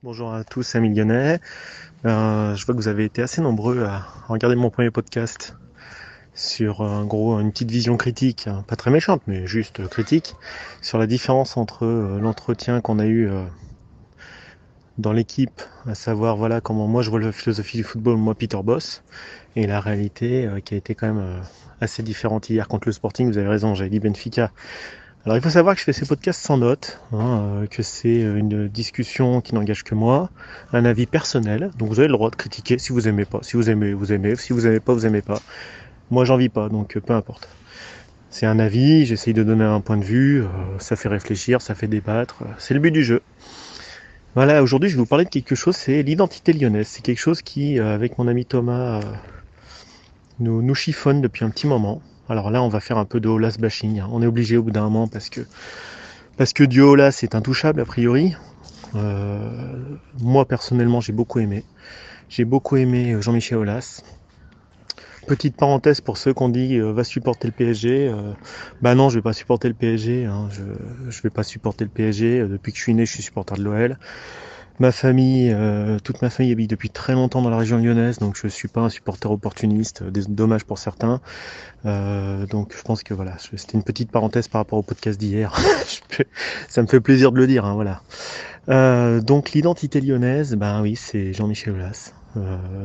Bonjour à tous, amis lyonnais. Je vois que vous avez été assez nombreux à regarder mon premier podcast sur en gros une petite vision critique, hein, pas très méchante, mais juste critique, sur la différence entre l'entretien qu'on a eu dans l'équipe, à savoir voilà comment moi je vois la philosophie du football, moi Peter Boss, et la réalité qui a été quand même assez différente hier contre le Sporting. Vous avez raison, j'avais dit Benfica. Alors il faut savoir que je fais ces podcasts sans notes, que c'est une discussion qui n'engage que moi, un avis personnel, donc vous avez le droit de critiquer si vous aimez pas, si vous aimez, vous aimez, si vous aimez pas, vous aimez pas. Moi j'en vis pas, donc peu importe. C'est un avis, j'essaye de donner un point de vue, ça fait réfléchir, ça fait débattre, c'est le but du jeu. Voilà, aujourd'hui je vais vous parler de quelque chose, c'est l'identité lyonnaise. C'est quelque chose qui, avec mon ami Thomas, nous chiffonne depuis un petit moment. Alors là on va faire un peu de Olas bashing, hein. On est obligé au bout d'un moment parce que du Olas c'est intouchable a priori. Euh, Moi personnellement j'ai beaucoup aimé. J'ai beaucoup aimé Jean-Michel Aulas. Petite parenthèse pour ceux qui ont dit va supporter le PSG. Bah non, je vais pas supporter le PSG. Hein. Je vais pas supporter le PSG. Depuis que je suis né, je suis supporter de l'OL. Ma famille, toute ma famille habite depuis très longtemps dans la région lyonnaise, donc je suis pas un supporter opportuniste. Dommage pour certains. Donc je pense que voilà, c'était une petite parenthèse par rapport au podcast d'hier. Ça me fait plaisir de le dire. Hein, voilà. Donc l'identité lyonnaise, ben oui, c'est Jean-Michel Aulas.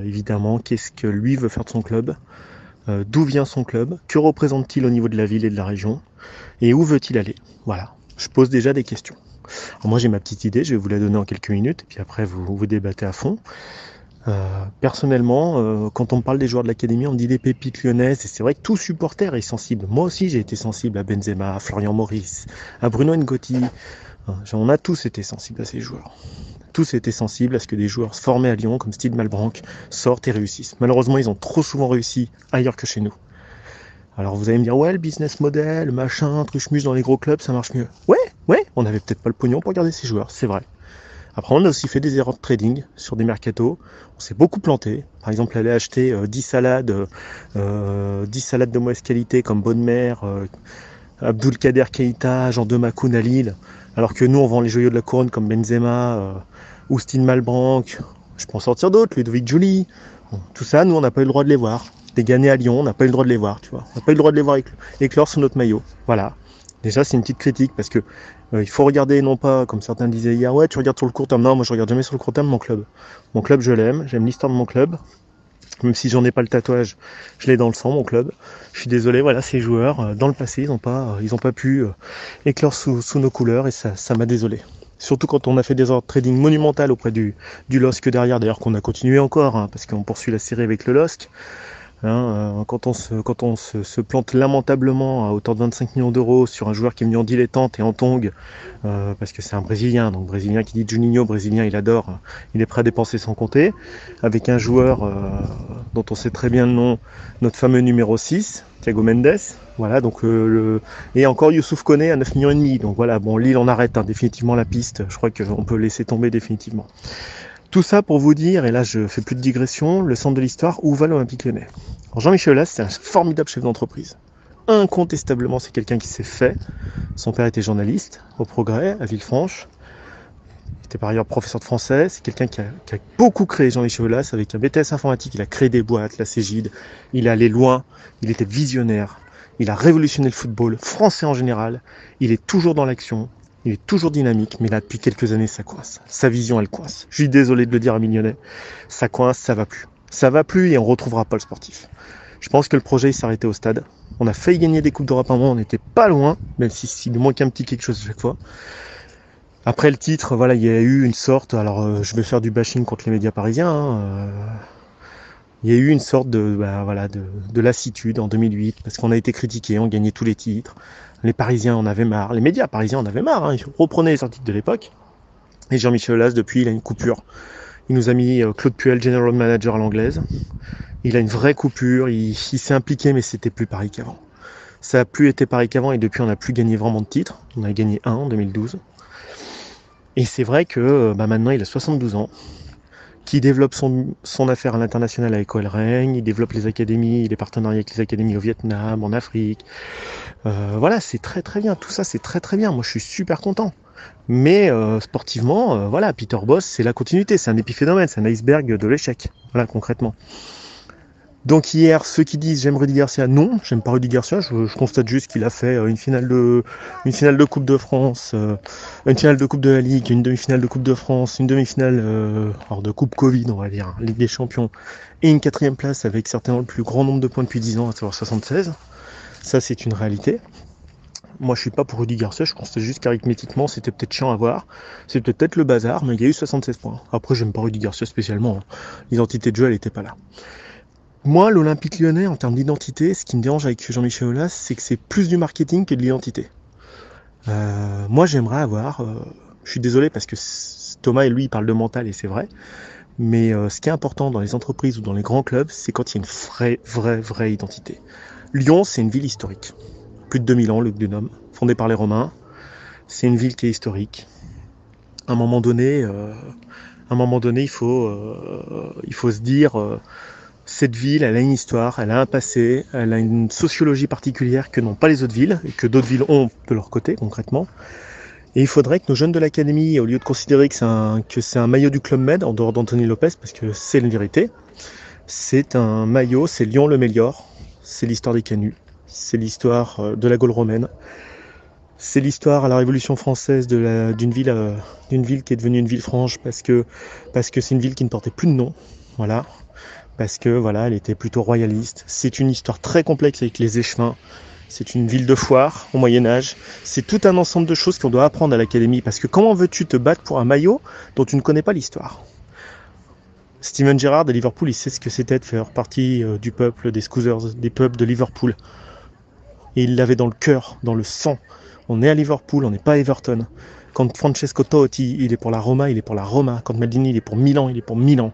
Évidemment, qu'est-ce que lui veut faire de son club? D'où vient son club? Que représente-t-il au niveau de la ville et de la région? Et où veut-il aller? Voilà, je pose déjà des questions. Alors moi j'ai ma petite idée, je vais vous la donner en quelques minutes, et puis après vous débattez à fond. Personnellement, quand on me parle des joueurs de l'académie, on me dit des pépites lyonnaises, et c'est vrai que tout supporter est sensible. Moi aussi j'ai été sensible à Benzema, à Florian Maurice, à Bruno Ngotti. On a tous été sensibles à ces joueurs. Tous étaient sensibles à ce que des joueurs formés à Lyon, comme Steve Malbranck, sortent et réussissent. Malheureusement, ils ont trop souvent réussi ailleurs que chez nous. Alors vous allez me dire, ouais, le business model, machin, truche-muche dans les gros clubs, ça marche mieux. Ouais, on n'avait peut-être pas le pognon pour garder ces joueurs, c'est vrai. Après, on a aussi fait des erreurs de trading sur des mercatos. On s'est beaucoup planté. Par exemple, aller acheter 10 salades, 10 salades de mauvaise qualité comme Bonne Mère, Abdulkader Keita, Jean Demakoun à Lille. Alors que nous, on vend les joyaux de la couronne comme Benzema, Oustin Malbranck, je peux en sortir d'autres, Ludovic Joly. Bon, tout ça, nous, on n'a pas eu le droit de les voir. Des Ghanais à Lyon, on n'a pas eu le droit de les voir, tu vois. On n'a pas eu le droit de les voir éclore sur notre maillot. Voilà. Déjà, c'est une petite critique parce que il faut regarder, non pas, comme certains disaient hier, ouais, tu regardes sur le court terme. Non, moi, je regarde jamais sur le court terme mon club. Mon club, je l'aime, j'aime l'histoire de mon club. Même si j'en ai pas le tatouage, je l'ai dans le sang, mon club. Je suis désolé, voilà, ces joueurs, dans le passé, ils ont pas pu éclore sous nos couleurs et ça m'a désolé. Surtout quand on a fait des ordres de trading monumentales auprès du LOSC derrière, d'ailleurs qu'on a continué encore, hein, parce qu'on poursuit la série avec le LOSC. Hein, quand on se plante lamentablement à hauteur de 25 millions d'euros sur un joueur qui est venu en dilettante et en tongue, parce que c'est un Brésilien, donc Brésilien qui dit Juninho, Brésilien il adore, il est prêt à dépenser sans compter, avec un joueur dont on sait très bien le nom, notre fameux numéro 6, Thiago Mendes, voilà, donc et encore Youssouf Koné à 9 millions et demi, donc voilà, bon Lille on arrête hein, définitivement la piste, je crois qu'on peut laisser tomber définitivement. Tout ça pour vous dire, et là je fais plus de digression, le centre de l'histoire, où va l'Olympique Lyonnais. Alors Jean-Michel Aulas, c'est un formidable chef d'entreprise. Incontestablement, c'est quelqu'un qui s'est fait. Son père était journaliste au Progrès, à Villefranche. Il était par ailleurs professeur de français. C'est quelqu'un qui a beaucoup créé, Jean-Michel Aulas, avec un BTS informatique. Il a créé des boîtes, la Cégide. Il est allé loin. Il était visionnaire. Il a révolutionné le football français en général. Il est toujours dans l'action. Il est toujours dynamique, mais là, depuis quelques années, ça coince. Sa vision, elle coince. Je suis désolé de le dire à Mignonnet. Ça coince, ça va plus. Ça va plus et on retrouvera pas le sportif. Je pense que le projet, il s'arrêtait au stade. On a failli gagner des Coupes d'Europe à un moment, on n'était pas loin, même s'il nous manquait un petit quelque chose à chaque fois. Après le titre, voilà, il y a eu une sorte, alors je vais faire du bashing contre les médias parisiens, hein, il y a eu une sorte de lassitude en 2008, parce qu'on a été critiqués, on gagnait tous les titres. Les Parisiens en avaient marre, les médias parisiens en avaient marre, hein, ils reprenaient les articles de l'époque. Et Jean-Michel Aulas, depuis, il a une coupure. Il nous a mis Claude Puel, General Manager à l'anglaise. Il a une vraie coupure, il s'est impliqué, mais c'était plus pareil qu'avant. Ça a plus été pareil qu'avant, et depuis, on n'a plus gagné vraiment de titres. On a gagné un en 2012. Et c'est vrai que maintenant, il a 72 ans, qui développe son affaire à l'international avec OL Reign, il développe les académies, les partenariats avec les académies au Vietnam, en Afrique. Voilà, c'est très très bien, tout ça c'est très très bien, moi je suis super content. Mais sportivement, voilà, Peter Bosz, c'est la continuité, c'est un épiphénomène, c'est un iceberg de l'échec, voilà, concrètement. Donc hier, ceux qui disent j'aime Rudy Garcia, non, j'aime pas Rudy Garcia, je constate juste qu'il a fait une finale de Coupe de France, une finale de Coupe de la Ligue, une demi-finale de Coupe de France, une demi-finale alors de Coupe Covid, on va dire, hein, Ligue des Champions, et une 4e place avec certainement le plus grand nombre de points depuis 10 ans, à savoir 76. Ça, c'est une réalité. Moi, je suis pas pour Rudy Garcia, je constate juste qu'arithmétiquement, c'était peut-être chiant à voir, c'était peut-être le bazar, mais il y a eu 76 points. Après, j'aime pas Rudy Garcia spécialement, hein. L'identité de jeu, elle était pas là. Moi, l'Olympique Lyonnais, en termes d'identité, ce qui me dérange avec Jean-Michel Aulas, c'est que c'est plus du marketing que de l'identité. Moi, j'aimerais avoir... je suis désolé parce que Thomas et lui, ils parlent de mental et c'est vrai. Mais ce qui est important dans les entreprises ou dans les grands clubs, c'est quand il y a une vraie identité. Lyon, c'est une ville historique. Plus de 2000 ans, le Gnome, fondé par les Romains. C'est une ville qui est historique. À un moment donné, il faut se dire... cette ville, elle a une histoire, elle a un passé, elle a une sociologie particulière que n'ont pas les autres villes, et que d'autres villes ont de leur côté, concrètement. Et il faudrait que nos jeunes de l'académie, au lieu de considérer que c'est un maillot du Club Med, en dehors d'Anthony Lopez, parce que c'est la vérité, c'est un maillot, c'est Lyon le Mélior, c'est l'histoire des canuts, c'est l'histoire de la Gaule romaine, c'est l'histoire à la Révolution française d'une ville qui est devenue une ville franche, parce que c'est une ville qui ne portait plus de nom, voilà. Parce que voilà, elle était plutôt royaliste. C'est une histoire très complexe avec les échevins. C'est une ville de foire au Moyen-Âge. C'est tout un ensemble de choses qu'on doit apprendre à l'académie. Parce que comment veux-tu te battre pour un maillot dont tu ne connais pas l'histoire ? Steven Gerrard de Liverpool, il sait ce que c'était de faire partie du peuple des Scousers, des peuples de Liverpool. Et il l'avait dans le cœur, dans le sang. On est à Liverpool, on n'est pas à Everton. Quand Francesco Totti, il est pour la Roma, il est pour la Roma. Quand Maldini, il est pour Milan, il est pour Milan.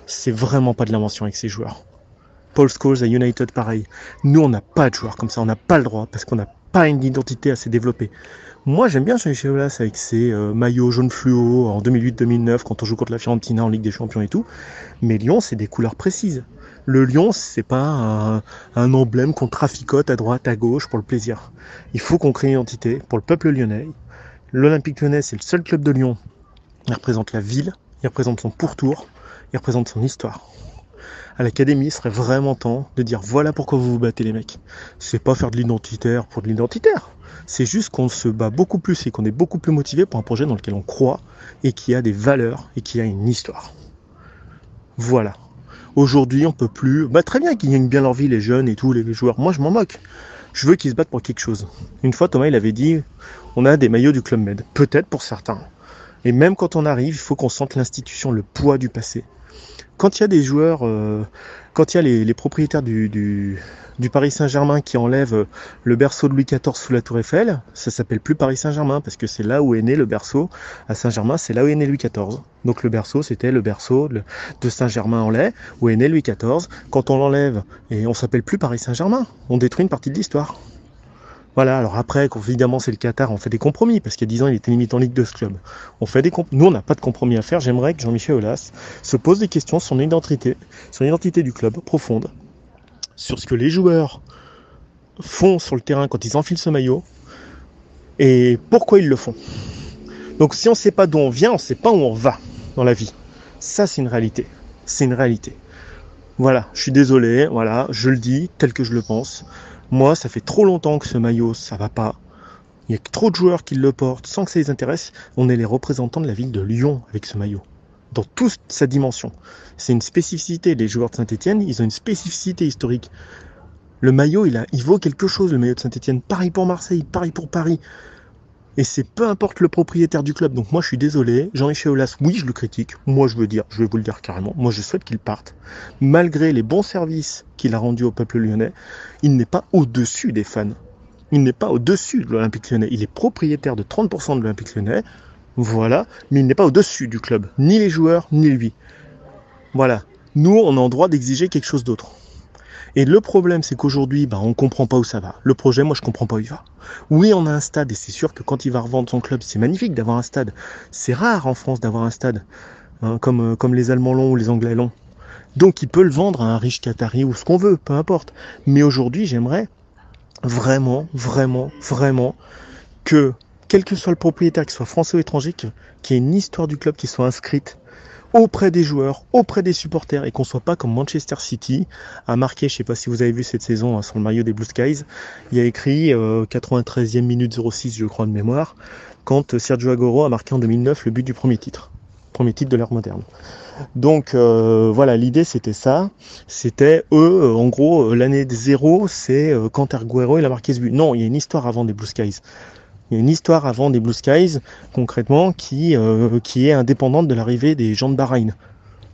C'est vraiment pas de l'invention avec ces joueurs. Paul Scholes à United, pareil. Nous, on n'a pas de joueurs comme ça, on n'a pas le droit, parce qu'on n'a pas une identité assez développée. Moi, j'aime bien Jean-Michel Aulas avec ses maillots jaunes fluo en 2008-2009, quand on joue contre la Fiorentina en Ligue des Champions et tout. Mais Lyon, c'est des couleurs précises. Le Lyon, c'est pas un emblème qu'on traficote à droite, à gauche pour le plaisir. Il faut qu'on crée une identité pour le peuple lyonnais. L'Olympique Lyonnais, c'est le seul club de Lyon. Il représente la ville, il représente son pourtour, il représente son histoire. À l'académie, il serait vraiment temps de dire voilà pourquoi vous vous battez les mecs. C'est pas faire de l'identitaire pour de l'identitaire. C'est juste qu'on se bat beaucoup plus et qu'on est beaucoup plus motivé pour un projet dans lequel on croit et qui a des valeurs et qui a une histoire. Voilà. Aujourd'hui, on peut plus... très bien qu'ils gagnent bien leur vie, les jeunes et tous les joueurs. Moi, je m'en moque. Je veux qu'ils se battent pour quelque chose. Une fois, Thomas, il avait dit on a des maillots du Club Med. Peut-être pour certains. Et même quand on arrive, il faut qu'on sente l'institution, le poids du passé. Quand il y a des joueurs, quand il y a les propriétaires du Paris Saint-Germain qui enlèvent le berceau de Louis XIV sous la Tour Eiffel, ça s'appelle plus Paris Saint-Germain parce que c'est là où est né le berceau à Saint-Germain, c'est là où est né Louis XIV. Donc le berceau, c'était le berceau de Saint-Germain-en-Laye où est né Louis XIV. Quand on l'enlève, et on s'appelle plus Paris Saint-Germain, on détruit une partie de l'histoire. Voilà, alors après, évidemment, c'est le Qatar, on fait des compromis, parce qu'il y a 10 ans, il était limite en Ligue de ce club. Nous, on n'a pas de compromis à faire. J'aimerais que Jean-Michel Aulas se pose des questions sur son identité du club profonde, sur ce que les joueurs font sur le terrain quand ils enfilent ce maillot, et pourquoi ils le font. Donc si on ne sait pas d'où on vient, on ne sait pas où on va dans la vie. Ça, c'est une réalité. C'est une réalité. Voilà, je suis désolé, voilà, je le dis tel que je le pense. Moi, ça fait trop longtemps que ce maillot, ça va pas. Il y a trop de joueurs qui le portent sans que ça les intéresse. On est les représentants de la ville de Lyon avec ce maillot. Dans toute sa dimension. C'est une spécificité. Les joueurs de Saint-Etienne, ils ont une spécificité historique. Le maillot, il vaut quelque chose, le maillot de Saint-Etienne. Pareil pour Marseille, pareil pour Paris. Et c'est peu importe le propriétaire du club. Donc moi, je suis désolé. Jean-Michel Aulas, oui, je le critique. Moi, je vais vous le dire carrément. Moi, je souhaite qu'il parte. Malgré les bons services qu'il a rendus au peuple lyonnais, il n'est pas au-dessus des fans. Il n'est pas au-dessus de l'Olympique Lyonnais. Il est propriétaire de 30% de l'Olympique Lyonnais. Voilà. Mais il n'est pas au-dessus du club. Ni les joueurs, ni lui. Voilà. Nous, on a le droit d'exiger quelque chose d'autre. Et le problème, c'est qu'aujourd'hui, on ne comprend pas où ça va. Le projet, moi, je ne comprends pas où il va. Oui, on a un stade, et c'est sûr que quand il va revendre son club, c'est magnifique d'avoir un stade. C'est rare en France d'avoir un stade, hein, comme les Allemands l'ont ou les Anglais l'ont. Donc, il peut le vendre à un riche Qatari ou ce qu'on veut, peu importe. Mais aujourd'hui, j'aimerais vraiment, vraiment, vraiment que quel que soit le propriétaire, qu'il soit français ou étranger, qu'il y ait une histoire du club qui soit inscrite auprès des joueurs, auprès des supporters, et qu'on soit pas comme Manchester City a marqué, je sais pas si vous avez vu cette saison sur le maillot des Blue Skies, il y a écrit 93e minute 06 je crois de mémoire, quand Sergio Aguero a marqué en 2009 le but du premier titre de l'ère moderne. Donc voilà, l'idée c'était ça, c'était eux, en gros, l'année 0, c'est quand Aguero il a marqué ce but. Non, il y a une histoire avant des Blue Skies. Il y a une histoire avant des Blue Skies, concrètement, qui est indépendante de l'arrivée des gens de Bahreïn.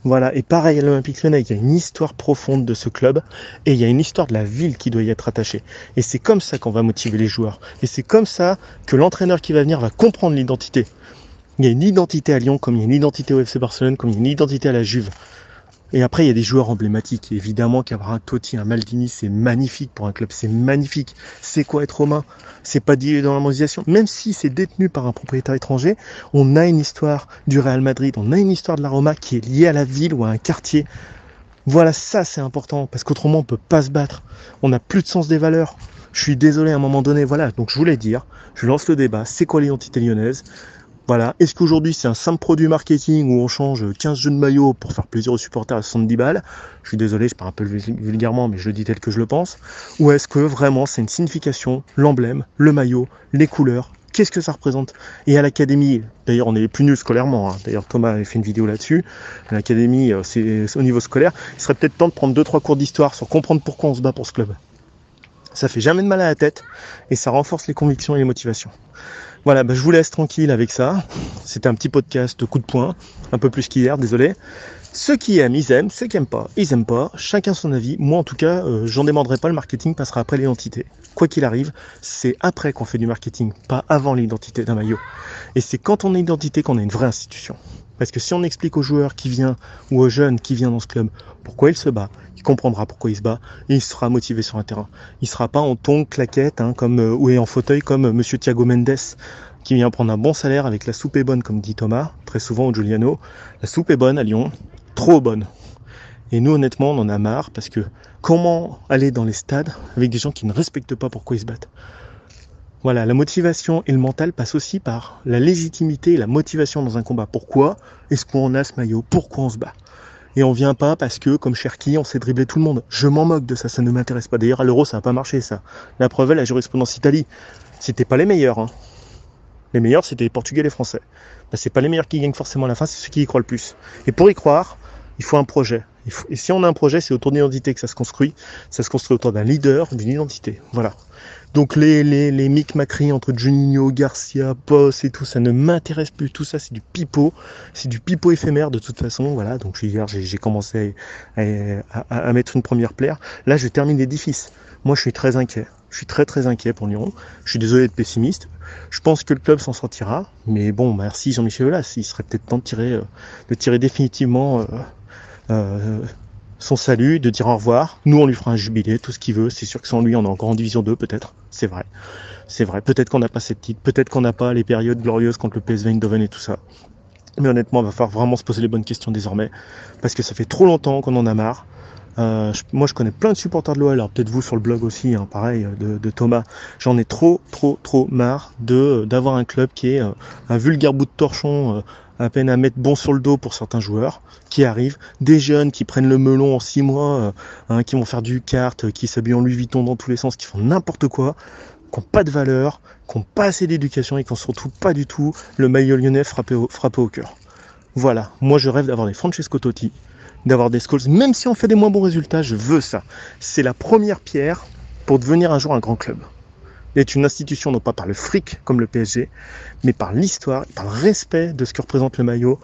Voilà, et pareil à l'Olympique Lyonnais, il y a une histoire profonde de ce club, et il y a une histoire de la ville qui doit y être attachée. Et c'est comme ça qu'on va motiver les joueurs. Et c'est comme ça que l'entraîneur qui va venir va comprendre l'identité. Il y a une identité à Lyon, comme il y a une identité au FC Barcelone, comme il y a une identité à la Juve. Et après, il y a des joueurs emblématiques. Évidemment qu'avoir un Totti, un Maldini, c'est magnifique pour un club, c'est magnifique. C'est quoi être romain? C'est pas dilué dans la mondialisation. Même si c'est détenu par un propriétaire étranger, on a une histoire du Real Madrid, on a une histoire de la Roma qui est liée à la ville ou à un quartier. Voilà, ça c'est important, parce qu'autrement on peut pas se battre. On n'a plus de sens des valeurs. Je suis désolé à un moment donné, voilà. Donc je voulais dire, je lance le débat, c'est quoi l'identité lyonnaise? Voilà, est-ce qu'aujourd'hui c'est un simple produit marketing où on change 15 jeux de maillot pour faire plaisir aux supporters à 70 balles? Je suis désolé, je parle un peu vulgairement, mais je le dis tel que je le pense. Ou est-ce que vraiment c'est une signification, l'emblème, le maillot, les couleurs, qu'est-ce que ça représente? Et à l'académie, d'ailleurs on est les plus nuls scolairement, d'ailleurs Thomas avait fait une vidéo là-dessus, à l'académie c'est au niveau scolaire, il serait peut-être temps de prendre 2-3 cours d'histoire sur comprendre pourquoi on se bat pour ce club. Ça fait jamais de mal à la tête et ça renforce les convictions et les motivations. Voilà, je vous laisse tranquille avec ça. C'était un petit podcast de coup de poing, un peu plus qu'hier, désolé. Ceux qui aiment, ils aiment. Ceux qui n'aiment pas, ils aiment pas. Chacun son avis. Moi, en tout cas, j'en demanderai pas. Le marketing passera après l'identité. Quoi qu'il arrive, c'est après qu'on fait du marketing, pas avant l'identité d'un maillot. Et c'est quand on a une identité qu'on a une vraie institution. Parce que si on explique aux joueurs qui vient ou aux jeunes qui viennent dans ce club pourquoi il se bat, il comprendra pourquoi il se bat et il sera motivé sur un terrain. Il ne sera pas en tongs, claquette ou en fauteuil comme Monsieur Thiago Mendes qui vient prendre un bon salaire avec la soupe est bonne comme dit Thomas, très souvent au Giuliano. La soupe est bonne à Lyon, trop bonne. Et nous honnêtement on en a marre parce que comment aller dans les stades avec des gens qui ne respectent pas pourquoi ils se battent? Voilà, la motivation et le mental passent aussi par la légitimité et la motivation dans un combat. Pourquoi est-ce qu'on a ce maillot? Pourquoi on se bat? Et on vient pas parce que, comme Cherki, on sait dribbler tout le monde. Je m'en moque de ça, ça ne m'intéresse pas. D'ailleurs, à l'Euro, ça n'a pas marché, ça. La preuve est la jurisprudence Italie. C'était pas les meilleurs. Les meilleurs, c'était les Portugais et les Français. C'est pas les meilleurs qui gagnent forcément à la fin, c'est ceux qui y croient le plus. Et pour y croire, il faut un projet. Et si on a un projet, c'est autour d'une identité que ça se construit. Ça se construit autour d'un leader, d'une identité. Voilà. Donc les Mick-Macri entre Juninho, Garcia, Posse et tout, ça ne m'intéresse plus. Tout ça, c'est du pipeau. C'est du pipeau éphémère de toute façon. Voilà. Donc hier, j'ai commencé à mettre une première pierre. Là, je termine l'édifice. Moi, je suis très inquiet. Je suis très très inquiet pour Lyon. Je suis désolé d'être pessimiste. Je pense que le club s'en sortira. Mais bon, merci Jean-Michel Aulas. Il serait peut-être temps de tirer définitivement son salut, de dire au revoir. Nous, on lui fera un jubilé, tout ce qu'il veut. C'est sûr que sans lui, on est encore en division 2, peut-être. C'est vrai. C'est vrai. Peut-être qu'on n'a pas cette titre. Peut-être qu'on n'a pas les périodes glorieuses contre le PSV Eindhoven et tout ça. Mais honnêtement, il va falloir vraiment se poser les bonnes questions désormais. Parce que ça fait trop longtemps qu'on en a marre. Moi, je connais plein de supporters de l'OL. Alors peut-être vous sur le blog aussi, pareil, de Thomas. J'en ai trop marre d'avoir un club qui est un vulgaire bout de torchon, à peine à mettre bon sur le dos pour certains joueurs qui arrivent, des jeunes qui prennent le melon en 6 mois, qui vont faire du kart, qui s'habillent en Louis Vuitton dans tous les sens, qui font n'importe quoi, qui n'ont pas de valeur, qui n'ont pas assez d'éducation et qui n'ont surtout pas du tout le maillot lyonnais frappé au cœur. Voilà, moi je rêve d'avoir des Francesco Totti, d'avoir des Scholes, même si on fait des moins bons résultats, je veux ça. C'est la première pierre pour devenir un jour un grand club. D'être une institution non pas par le fric comme le PSG, mais par l'histoire, par le respect de ce que représente le maillot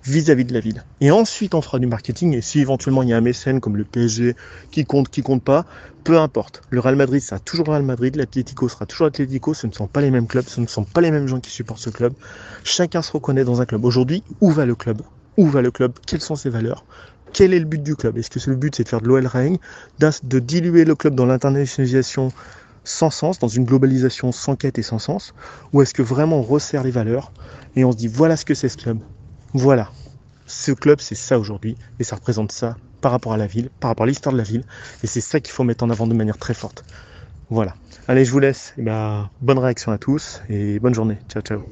vis-à-vis de la ville. Et ensuite on fera du marketing, et si éventuellement il y a un mécène comme le PSG qui compte pas, peu importe. Le Real Madrid sera toujours le Real Madrid, l'Atlético sera toujours l'Atlético, ce ne sont pas les mêmes clubs, ce ne sont pas les mêmes gens qui supportent ce club. Chacun se reconnaît dans un club. Aujourd'hui, où va le club? Où va le club? Quelles sont ses valeurs? Quel est le but du club? Est-ce que le but c'est de faire de l'OL règne, de diluer le club dans l'internationalisation sans sens, dans une globalisation sans quête et sans sens, ou est-ce que vraiment on resserre les valeurs et on se dit voilà ce que c'est ce club, voilà, ce club c'est ça aujourd'hui et ça représente ça par rapport à la ville, par rapport à l'histoire de la ville, et c'est ça qu'il faut mettre en avant de manière très forte. Voilà. Allez, je vous laisse. Eh ben, bonne réaction à tous et bonne journée. Ciao, ciao.